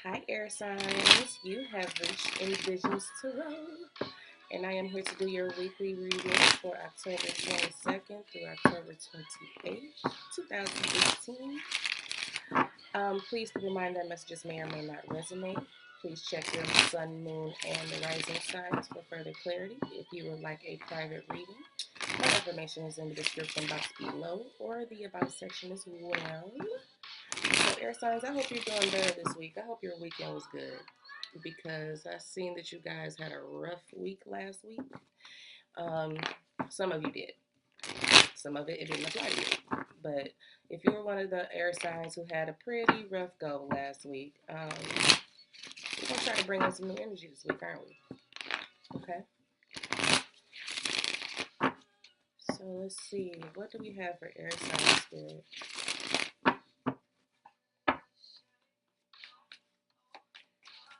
Hi, air signs. You have reached Envisions Tarot, and I am here to do your weekly reading for October 22nd through October 28th, 2018. Please keep in mind that messages may or may not resonate. Please check your sun, moon, and the rising signs for further clarity. If you would like a private reading, my information is in the description box below or the About section as well. So, air signs, I hope you're doing better this week. I hope your weekend was good because I've seen that you guys had a rough week last week. Um, some of you did. Some of it didn't apply to you. But if you were one of the air signs who had a pretty rough go last week, we're going to try to bring in some new energy this week, aren't we? Okay. So let's see. What do we have for air sign spirit?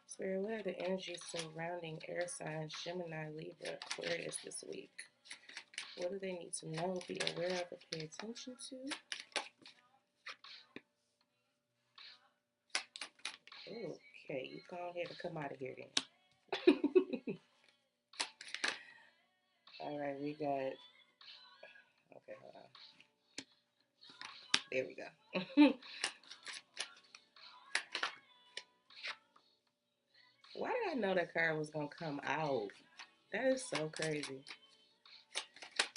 Spirit, what are the energies surrounding air signs Gemini, Libra, Aquarius this week? What do they need to know, be aware of, or pay attention to? Okay, you go ahead and come out of here then. All right, we got. Okay, hold on. There we go. Why did I know that card was gonna come out? That is so crazy.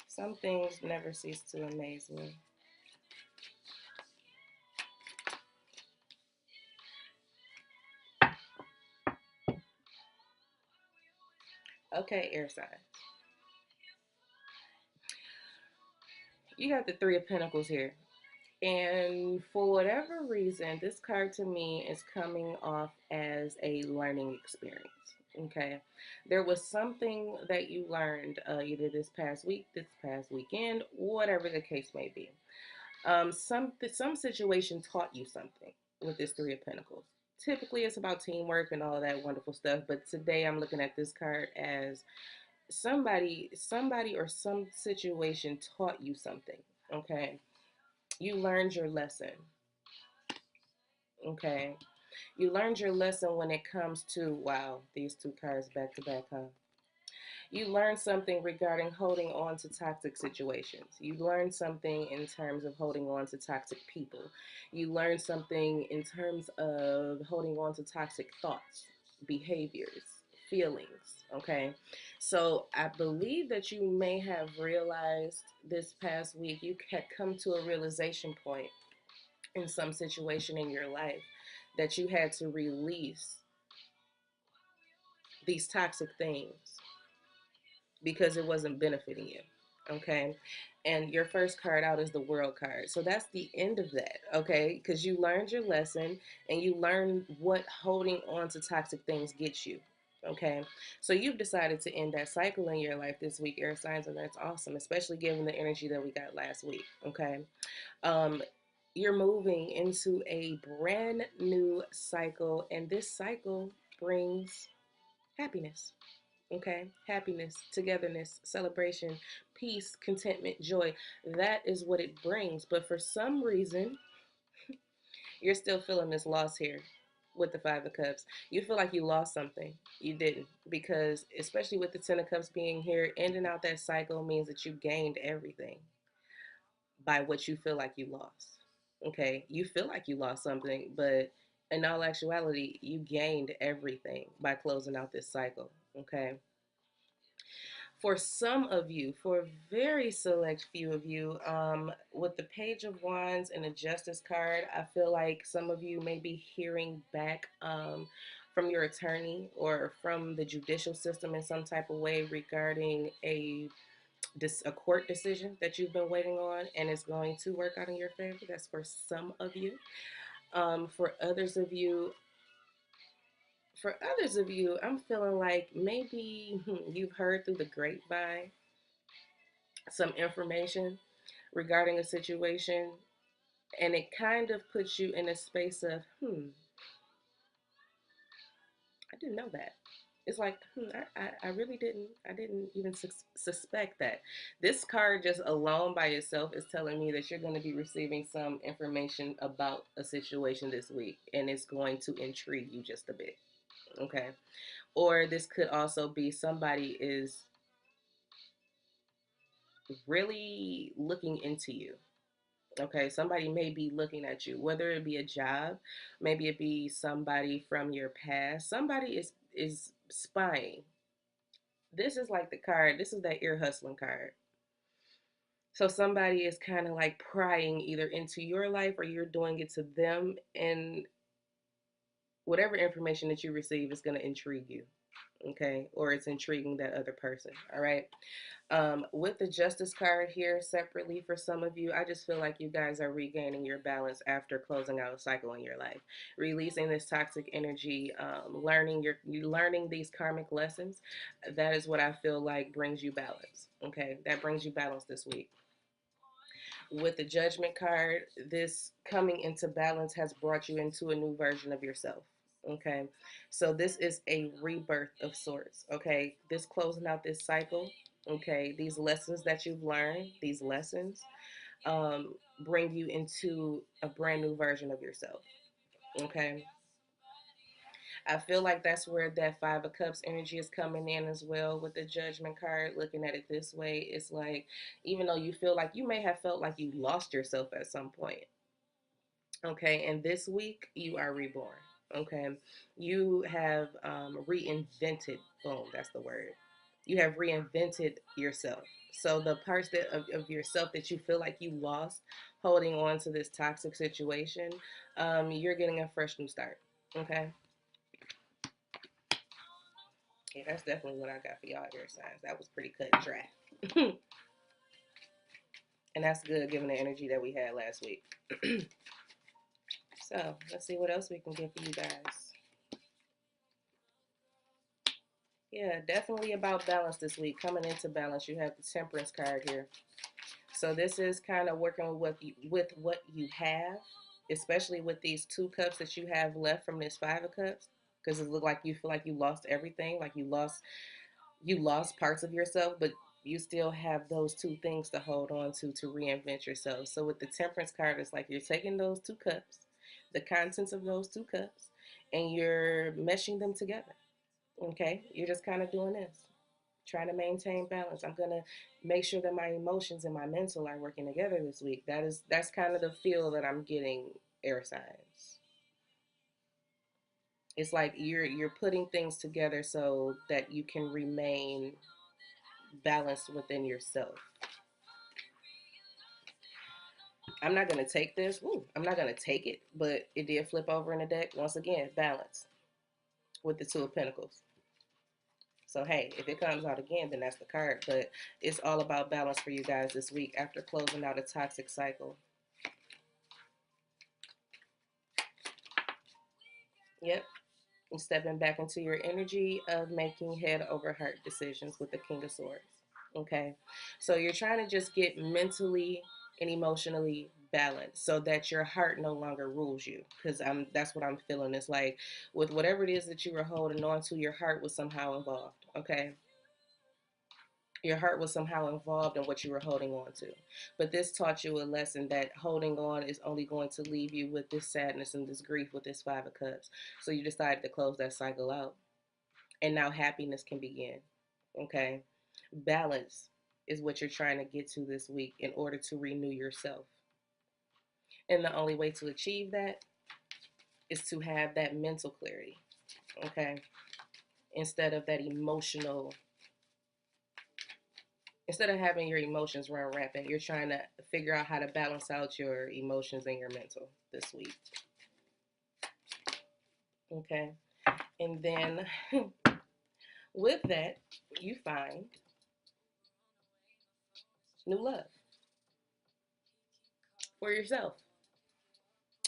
Some things never cease to amaze me. Okay, air signs. You got the Three of Pentacles here. And for whatever reason, this card to me is coming off as a learning experience. Okay. There was something that you learned either this past week, this past weekend, whatever the case may be. Some situation taught you something with this Three of Pentacles. Typically, it's about teamwork and all of that wonderful stuff. But today, I'm looking at this card as somebody or some situation taught you something. Okay, you learned your lesson. Okay, you learned your lesson when it comes to, wow, these two cards back to back, huh? You learned something regarding holding on to toxic situations. You learned something in terms of holding on to toxic people. You learned something in terms of holding on to toxic thoughts, behaviors, feelings. Okay. So I believe that you may have realized this past week you had come to a realization point in some situation in your life that you had to release these toxic things because it wasn't benefiting you. Okay. And your first card out is the World card. So that's the end of that. Okay. Because you learned your lesson and you learned what holding on to toxic things gets you. Okay. So you've decided to end that cycle in your life this week, air signs, and that's awesome, especially given the energy that we got last week. Okay. Um, you're moving into a brand new cycle, and this cycle brings happiness. Okay, happiness, togetherness, celebration, peace, contentment, joy. That is what it brings. But for some reason, you're still feeling this loss here with the Five of Cups. You feel like you lost something. You didn't. Because, especially with the Ten of Cups being here, ending out that cycle means that you gained everything by what you feel like you lost. Okay, you feel like you lost something, but in all actuality, you gained everything by closing out this cycle. Okay, for some of you, for a very select few of you, with the Page of Wands and the Justice card, I feel like some of you may be hearing back from your attorney or from the judicial system in some type of way regarding a court decision that you've been waiting on, and it's going to work out in your favor. That's for some of you. For others of you, I'm feeling like maybe you've heard through the grapevine some information regarding a situation, and it kind of puts you in a space of, I didn't know that. It's like, I really didn't even suspect that. This card just alone by itself is telling me that you're going to be receiving some information about a situation this week, and it's going to intrigue you just a bit. Okay. Or this could also be somebody is really looking into you. Okay, somebody may be looking at you, whether it be a job, maybe it be somebody from your past. Somebody is spying. This is like the card. This is that ear hustling card. So somebody is kind of like prying either into your life or you're doing it to them, and whatever information that you receive is going to intrigue you. Okay, or it's intriguing that other person. All right. With the justice card here separately for some of you, I just feel like you guys are regaining your balance after closing out a cycle in your life, releasing this toxic energy, you learning these karmic lessons. That is what I feel like brings you balance. Okay, that brings you balance this week. With the judgment card, this coming into balance has brought you into a new version of yourself. Okay, so this is a rebirth of sorts. Okay, this closing out this cycle. Okay, these lessons that you've learned, these lessons, bring you into a brand new version of yourself. Okay, I feel like that's where that Five of Cups energy is coming in as well with the Judgment card. Looking at it this way, it's like, even though you feel like you may have felt like you lost yourself at some point, okay, and this week you are reborn. Okay, you have reinvented, boom, that's the word. You have reinvented yourself. So the parts of yourself that you feel like you lost holding on to this toxic situation, you're getting a fresh new start. Okay. Yeah, that's definitely what I got for y'all air signs. That was pretty cut and dry. And that's good given the energy that we had last week. So let's see what else we can get for you guys. Yeah, definitely about balance this week. Coming into balance, you have the Temperance card here. So this is kind of working with what you have, especially with these two cups that you have left from this Five of Cups, because it looked like you feel like you lost everything, like you lost parts of yourself, but you still have those two things to hold on to reinvent yourself. So with the Temperance card, it's like you're taking those two cups, the contents of those two cups, and you're meshing them together. Okay, you're just kind of doing this, trying to maintain balance. I'm gonna make sure that my emotions and my mental are working together this week. That's kind of the feel that I'm getting, air signs. It's like you're putting things together so that you can remain balanced within yourself. I'm not gonna take this. Ooh, I'm not gonna take it, but it did flip over in the deck once again. Balance with the Two of Pentacles. So hey, if it comes out again, then that's the card. But it's all about balance for you guys this week after closing out a toxic cycle. Yep. And stepping back into your energy of making head over heart decisions with the King of Swords. Okay. So you're trying to just get mentally and emotionally balanced so that your heart no longer rules you. Because that's what I'm feeling. It's like with whatever it is that you were holding on to, your heart was somehow involved. Okay. Your heart was somehow involved in what you were holding on to. But this taught you a lesson that holding on is only going to leave you with this sadness and this grief with this Five of Cups. So you decided to close that cycle out. And now happiness can begin. Okay? Balance is what you're trying to get to this week in order to renew yourself. And the only way to achieve that is to have that mental clarity. Okay? Instead of that emotional instead of having your emotions run rampant, you're trying to figure out how to balance out your emotions and your mental this week. Okay. And then with that, you find new love for yourself.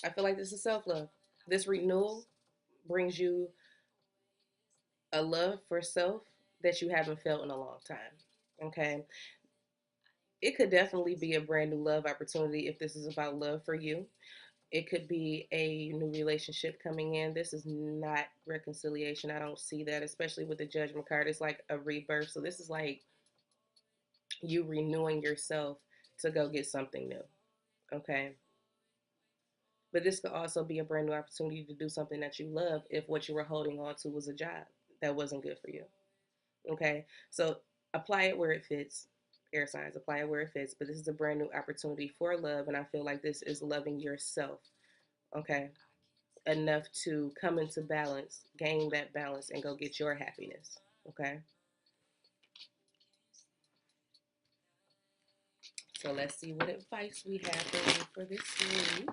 I feel like this is self love. This renewal brings you a love for self that you haven't felt in a long time. Okay. It could definitely be a brand new love opportunity if this is about love for you. It could be a new relationship coming in. This is not reconciliation. I don't see that, especially with the Judgment card. It's like a rebirth. So this is like you renewing yourself to go get something new. Okay. But this could also be a brand new opportunity to do something that you love if what you were holding on to was a job that wasn't good for you. Okay. So apply it where it fits. Air signs, apply it where it fits. But this is a brand new opportunity for love. And I feel like this is loving yourself. Okay. Enough to come into balance, gain that balance, and go get your happiness. Okay. So let's see what advice we have for you for this week.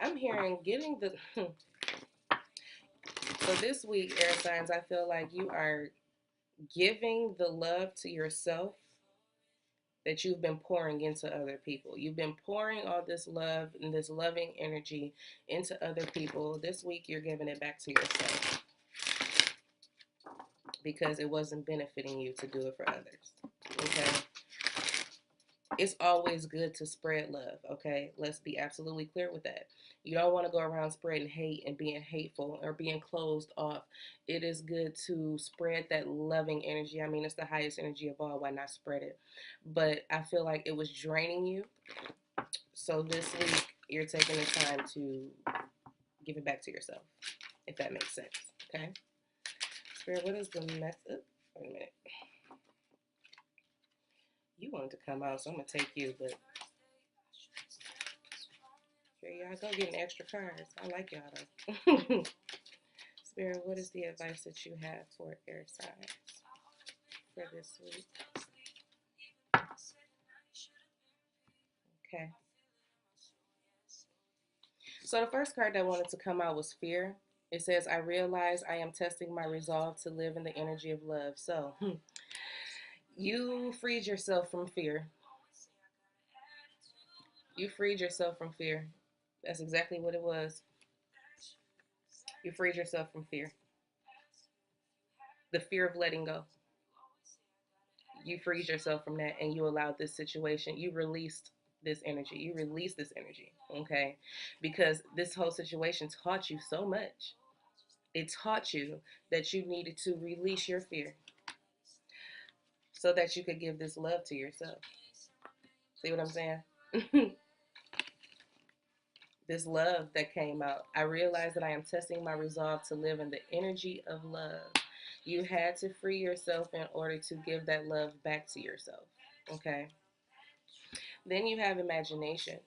I'm hearing getting the. So this week, air signs, I feel like you are giving the love to yourself that you've been pouring into other people. You've been pouring all this love and this loving energy into other people. This week, you're giving it back to yourself because it wasn't benefiting you to do it for others. Okay. It's always good to spread love, okay? Let's be absolutely clear with that. You don't want to go around spreading hate and being hateful or being closed off. It is good to spread that loving energy. I mean, it's the highest energy of all. Why not spread it? But I feel like it was draining you. So this week, you're taking the time to give it back to yourself, if that makes sense, okay? Spirit, what is the method? Wait a minute. You wanted to come out, so I'm going to take you, but here y'all go getting extra cards. I like y'all though. Spirit, what is the advice that you have for air signs for this week? Okay. So the first card that wanted to come out was fear. It says, I realize I am testing my resolve to live in the energy of love. So you freed yourself from fear. You freed yourself from fear. That's exactly what it was. You freed yourself from fear. The fear of letting go. You freed yourself from that and you allowed this situation, you released this energy. You released this energy, okay? Because this whole situation taught you so much. It taught you that you needed to release your fear so that you could give this love to yourself. See what I'm saying? This love that came out. I realized that I am testing my resolve to live in the energy of love. You had to free yourself in order to give that love back to yourself, okay? Then you have imagination.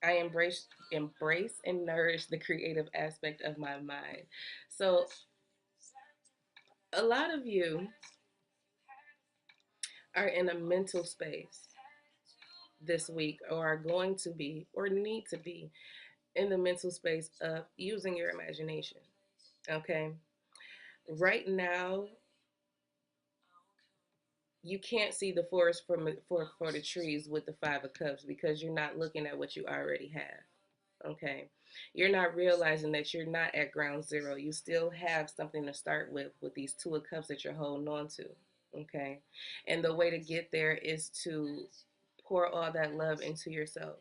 I embrace and nourish the creative aspect of my mind. So a lot of you are in a mental space this week or are going to be or need to be in the mental space of using your imagination. Okay? Right now, you can't see the forest for the trees with the 5 of cups because you're not looking at what you already have. Okay, you're not realizing that you're not at ground zero. You still have something to start with these 2 of cups that you're holding on to. Okay, and the way to get there is to pour all that love into yourself.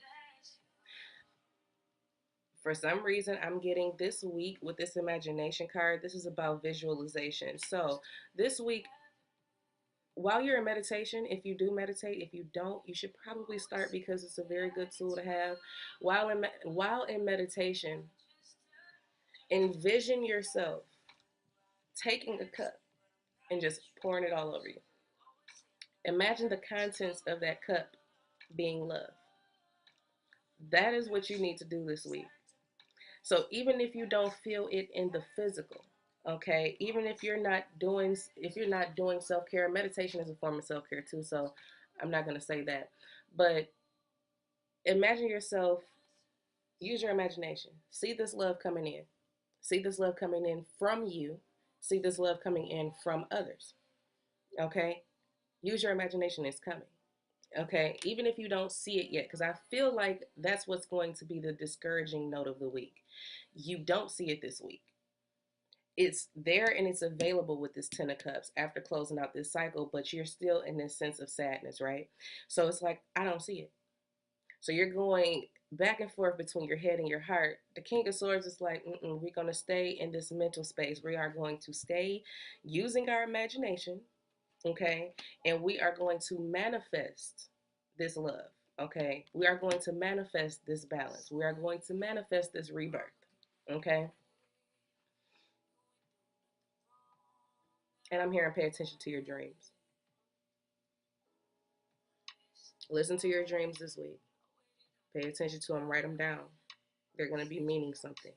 For some reason, I'm getting this week with this imagination card, this is about visualization. So this week, while you're in meditation, if you do meditate, if you don't, you should probably start because it's a very good tool to have. While in meditation, envision yourself taking a cup and just pouring it all over you. Imagine the contents of that cup being love. That is what you need to do this week. So even if you don't feel it in the physical, okay, even if you're not doing self-care, meditation is a form of self-care too, so I'm not going to say that. But imagine yourself, use your imagination. See this love coming in. See this love coming in from you. See this love coming in from others. Okay? Use your imagination, it's coming. Okay, even if you don't see it yet, because I feel like that's what's going to be the discouraging note of the week. You don't see it this week. It's there and it's available with this 10 of cups after closing out this cycle, but you're still in this sense of sadness, right? So it's like, I don't see it. So you're going back and forth between your head and your heart. The King of Swords is like, we're going to stay in this mental space. We are going to stay using our imagination, okay? And we are going to manifest this love, okay? We are going to manifest this balance. We are going to manifest this rebirth, okay? And I'm here and pay attention to your dreams. Listen to your dreams this week. Pay attention to them, write them down. They're going to be meaning something,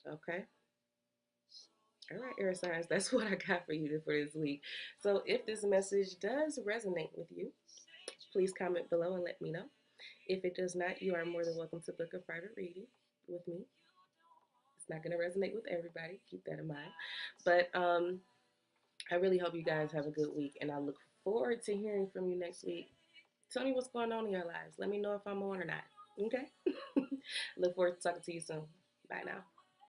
okay? All right, air signs, that's what I got for you for this week. So if this message does resonate with you, please comment below and let me know. If it does not, you are more than welcome to book a private reading with me. It's not going to resonate with everybody. Keep that in mind. But I really hope you guys have a good week, and I look forward to hearing from you next week. Tell me what's going on in your lives. Let me know if I'm on or not. Okay? Look forward to talking to you soon. Bye now.